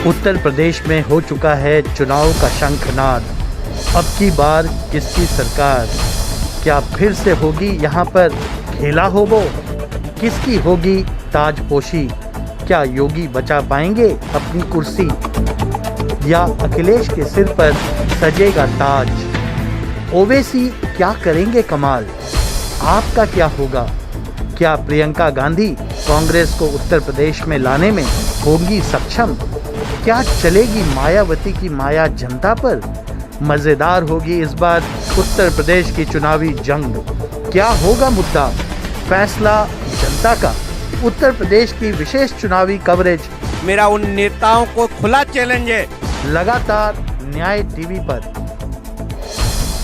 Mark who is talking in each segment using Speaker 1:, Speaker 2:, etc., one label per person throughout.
Speaker 1: उत्तर प्रदेश में हो चुका है चुनाव का शंखनाद। अब की बार किसकी सरकार? क्या फिर से होगी यहाँ पर खेला हो वो? किसकी होगी ताजपोशी? क्या योगी बचा पाएंगे अपनी कुर्सी, या अखिलेश के सिर पर सजेगा ताज? ओवैसी क्या करेंगे कमाल? आपका क्या होगा? क्या प्रियंका गांधी कांग्रेस को उत्तर प्रदेश में लाने में होंगी सक्षम? क्या चलेगी मायावती की माया जनता पर? मज़ेदार होगी इस बार उत्तर प्रदेश की चुनावी जंग। क्या होगा मुद्दा? फैसला जनता का। उत्तर प्रदेश की विशेष चुनावी कवरेज
Speaker 2: मेरा उन नेताओं को खुला चैलेंज है।
Speaker 1: लगातार न्याय टीवी पर।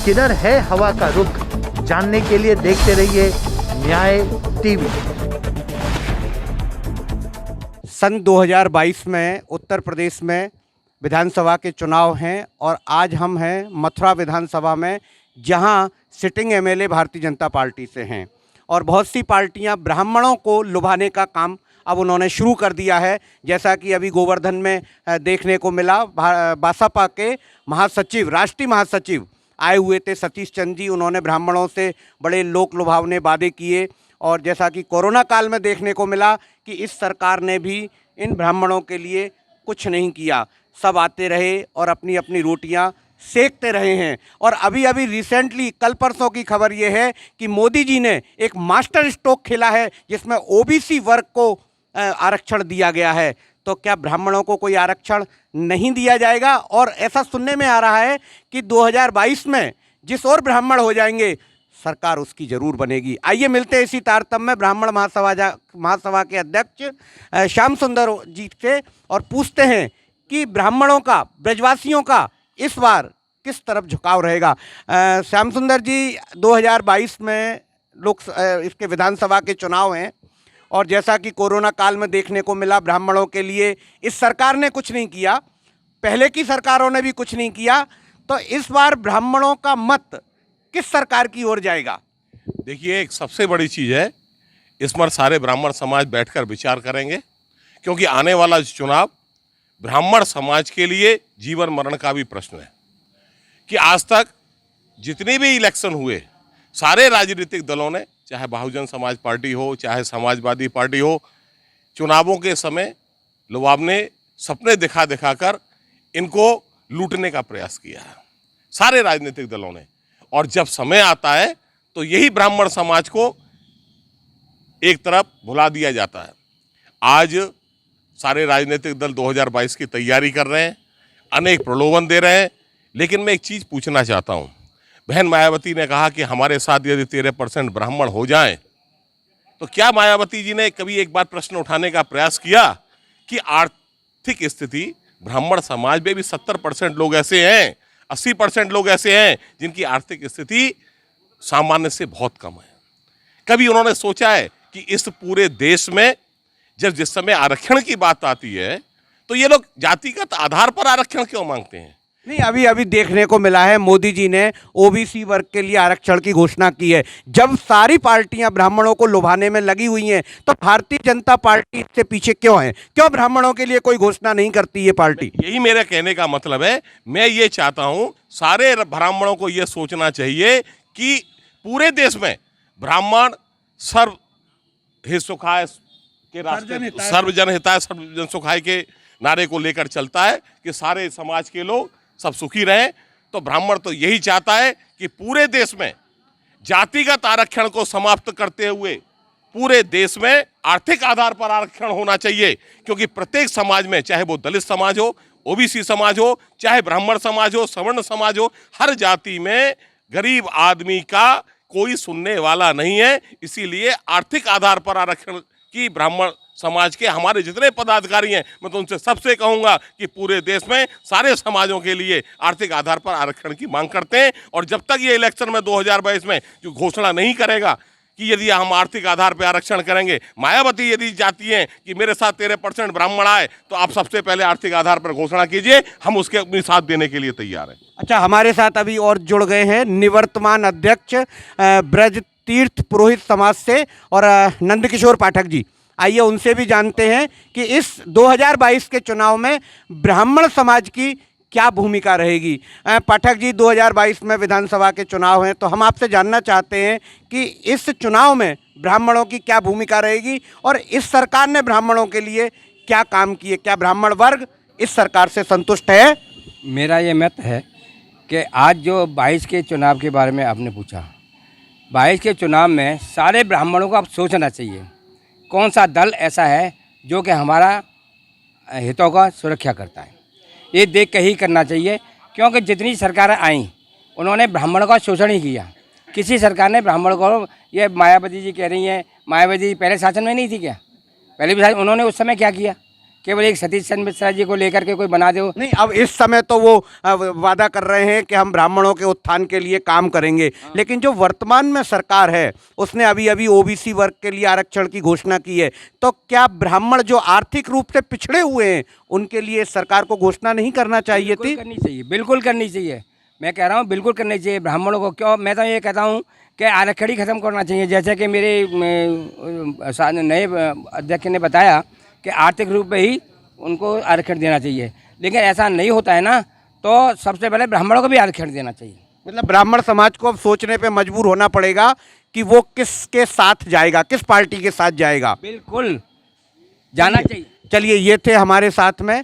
Speaker 1: किधर है हवा का रुख? जानने के लिए देखते रहिए न्याय टीवी।
Speaker 2: सन 2022 में उत्तर प्रदेश में विधानसभा के चुनाव हैं और आज हम हैं मथुरा विधानसभा में, जहां sitting MLA Bharatiya Janata party से हैं और बहुत सी पार्टियां ब्राह्मणों को लुभाने का काम अब उन्होंने शुरू कर दिया है। जैसा कि अभी गोवर्धन में देखने को मिला, बसपा के महासचिव, राष्ट्रीय महासचिव आए हुए थे सतीश चंद्र जी। उन्होंने ब्राह्मणों से बड़े लोक लुभावने वादे किए और जैसा कि कोरोना काल में देखने को मिला कि इस सरकार ने भी इन ब्राह्मणों के लिए कुछ नहीं किया। सब आते रहे और अपनी अपनी रोटियां सेकते रहे हैं। और अभी अभी रिसेंटली कल परसों की खबर ये है कि मोदी जी ने एक मास्टर स्ट्रोक खेला है जिसमें ओबीसी वर्ग को आरक्षण दिया गया है। तो क्या ब्राह्मणों को कोई आरक्षण नहीं दिया जाएगा? और ऐसा सुनने में आ रहा है कि 2022 में जिस और ब्राह्मण हो जाएंगे सरकार उसकी जरूर बनेगी। आइए मिलते हैं इसी तारतम्य में ब्राह्मण महासभा के अध्यक्ष श्याम सुंदर जी से और पूछते हैं कि ब्राह्मणों का, ब्रजवासियों का इस बार किस तरफ झुकाव रहेगा। श्याम सुंदर जी, 2022 में इसके विधानसभा के चुनाव हैं और जैसा कि कोरोना काल में देखने को मिला, ब्राह्मणों के लिए इस सरकार ने कुछ नहीं किया, पहले की सरकारों ने भी कुछ नहीं किया। तो इस बार ब्राह्मणों का मत किस सरकार की ओर जाएगा?
Speaker 3: देखिए, एक सबसे बड़ी चीज़ है, इस पर सारे ब्राह्मण समाज बैठकर विचार करेंगे, क्योंकि आने वाला चुनाव ब्राह्मण समाज के लिए जीवन मरण का भी प्रश्न है। कि आज तक जितने भी इलेक्शन हुए, सारे राजनीतिक दलों ने, चाहे बहुजन समाज पार्टी हो, चाहे समाजवादी पार्टी हो, चुनावों के समय लुभावने सपने दिखा दिखाकर इनको लूटने का प्रयास किया है, सारे राजनीतिक दलों ने। और जब समय आता है तो यही ब्राह्मण समाज को एक तरफ भुला दिया जाता है। आज सारे राजनीतिक दल 2022 की तैयारी कर रहे हैं, अनेक प्रलोभन दे रहे हैं। लेकिन मैं एक चीज़ पूछना चाहता हूँ। बहन मायावती ने कहा कि हमारे साथ यदि 13% ब्राह्मण हो जाएं, तो क्या मायावती जी ने कभी एक बार प्रश्न उठाने का प्रयास किया कि आर्थिक स्थिति ब्राह्मण समाज में भी 70% लोग ऐसे हैं, 80% लोग ऐसे हैं जिनकी आर्थिक स्थिति सामान्य से बहुत कम है। कभी उन्होंने सोचा है कि इस पूरे देश में जब जिस समय आरक्षण की बात आती है तो ये लोग जातिगत आधार पर आरक्षण क्यों मांगते हैं?
Speaker 2: नहीं, अभी अभी देखने को मिला है मोदी जी ने ओबीसी वर्ग के लिए आरक्षण की घोषणा की है। जब सारी पार्टियां ब्राह्मणों को लुभाने में लगी हुई हैं तो भारतीय जनता पार्टी इससे पीछे क्यों है? क्यों ब्राह्मणों के लिए कोई घोषणा नहीं करती ये पार्टी?
Speaker 3: यही मेरे कहने का मतलब है। मैं ये चाहता हूं सारे ब्राह्मणों को ये सोचना चाहिए कि पूरे देश में ब्राह्मण सर्व हित सुखाय के रास्ते, सर्वजन हिताय सर्वजन सुखाय के नारे को लेकर चलता है कि सारे समाज के लोग सब सुखी रहें। तो ब्राह्मण तो यही चाहता है कि पूरे देश में जातिगत आरक्षण को समाप्त करते हुए पूरे देश में आर्थिक आधार पर आरक्षण होना चाहिए। क्योंकि प्रत्येक समाज में, चाहे वो दलित समाज हो, ओबीसी समाज हो, चाहे ब्राह्मण समाज हो, सवर्ण समाज हो, हर जाति में गरीब आदमी का कोई सुनने वाला नहीं है। इसीलिए आर्थिक आधार पर आरक्षण की ब्राह्मण समाज के हमारे जितने पदाधिकारी हैं, मैं तो उनसे सबसे कहूंगा कि पूरे देश में सारे समाजों के लिए आर्थिक आधार पर आरक्षण की मांग करते हैं। और जब तक ये इलेक्शन में 2022 में जो घोषणा नहीं करेगा कि यदि हम आर्थिक आधार पर आरक्षण करेंगे, मायावती यदि चाहती हैं कि मेरे साथ 13% ब्राह्मण आए, तो आप सबसे पहले आर्थिक आधार पर घोषणा कीजिए, हम उसके अपनी साथ देने के लिए तैयार हैं।
Speaker 2: अच्छा, हमारे साथ अभी और जुड़ गए हैं निवर्तमान अध्यक्ष ब्रज तीर्थ पुरोहित समाज से और नंदकिशोर पाठक जी। आइए उनसे भी जानते हैं कि इस 2022 के चुनाव में ब्राह्मण समाज की क्या भूमिका रहेगी। पाठक जी, 2022 में विधानसभा के चुनाव हैं, तो हम आपसे जानना चाहते हैं कि इस चुनाव में ब्राह्मणों की क्या भूमिका रहेगी और इस सरकार ने ब्राह्मणों के लिए क्या काम किए। क्या ब्राह्मण वर्ग इस सरकार से संतुष्ट है?
Speaker 4: मेरा ये मत है कि आज जो 22 के चुनाव के बारे में आपने पूछा, 22 के चुनाव में सारे ब्राह्मणों को अब सोचना चाहिए कौन सा दल ऐसा है जो कि हमारा हितों का सुरक्षा करता है। ये देख के ही करना चाहिए, क्योंकि जितनी सरकारें आईं उन्होंने ब्राह्मणों का शोषण ही किया। किसी सरकार ने ब्राह्मणों को, ये मायावती जी कह रही हैं, मायावती जी पहले शासन में नहीं थी क्या? पहले भी उन्होंने उस समय क्या किया? केवल एक सतीश चंद्र मिश्रा जी को लेकर के कोई बना दो।
Speaker 2: नहीं, अब इस समय तो वो वादा कर रहे हैं कि हम ब्राह्मणों के उत्थान के लिए काम करेंगे, लेकिन जो वर्तमान में सरकार है उसने अभी अभी ओबीसी वर्ग के लिए आरक्षण की घोषणा की है, तो क्या ब्राह्मण जो आर्थिक रूप से पिछड़े हुए हैं उनके लिए सरकार को घोषणा नहीं करना चाहिए थी?
Speaker 4: करनी चाहिए, बिल्कुल करनी चाहिए। मैं कह रहा हूँ बिल्कुल करनी चाहिए ब्राह्मणों को। क्यों? मैं तो ये कहता हूँ कि आरक्षण ही खत्म करना चाहिए। जैसे कि मेरे नए अध्यक्ष ने बताया कि आर्थिक रूप में ही उनको आरक्षण देना चाहिए, लेकिन ऐसा नहीं होता है ना, तो सबसे पहले ब्राह्मणों को भी आरक्षण देना चाहिए।
Speaker 2: मतलब ब्राह्मण समाज को अब सोचने पे मजबूर होना पड़ेगा कि वो किसके साथ जाएगा, किस पार्टी के साथ जाएगा।
Speaker 4: बिल्कुल जाना चाहिए।
Speaker 2: चलिए, ये थे हमारे साथ में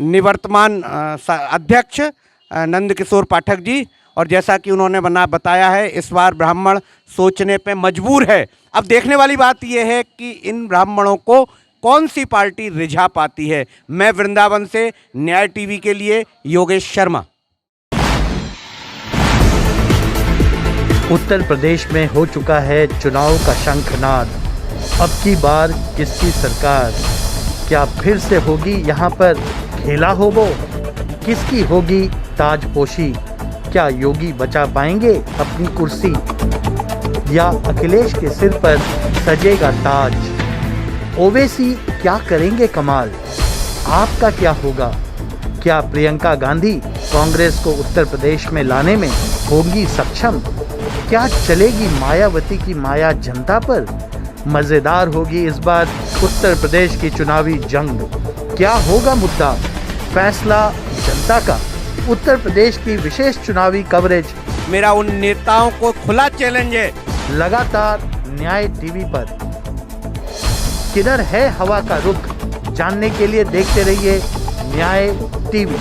Speaker 2: निवर्तमान अध्यक्ष नंदकिशोर पाठक जी, और जैसा कि उन्होंने बताया है, इस बार ब्राह्मण सोचने पे मजबूर है। अब देखने वाली बात यह है कि इन ब्राह्मणों को कौन सी पार्टी रिझा पाती है। मैं वृंदावन से न्याय टीवी के लिए योगेश शर्मा।
Speaker 1: उत्तर प्रदेश में हो चुका है चुनाव का शंखनाद। अब की बार किसकी सरकार? क्या फिर से होगी यहाँ पर खेला हो वो? किसकी होगी ताजपोशी? क्या योगी बचा पाएंगे अपनी कुर्सी, या अखिलेश के सिर पर सजेगा ताज? ओवैसी क्या करेंगे कमाल? आपका क्या होगा? क्या प्रियंका गांधी कांग्रेस को उत्तर प्रदेश में लाने में होंगी सक्षम? क्या चलेगी मायावती की माया जनता पर? मजेदार होगी इस बार उत्तर प्रदेश की चुनावी जंग। क्या होगा मुद्दा? फैसला जनता का। उत्तर प्रदेश की विशेष चुनावी कवरेज
Speaker 2: मेरा उन नेताओं को खुला चैलेंज है,
Speaker 1: लगातार न्याय टीवी पर। किधर है हवा का रुख, जानने के लिए देखते रहिए न्याय टीवी।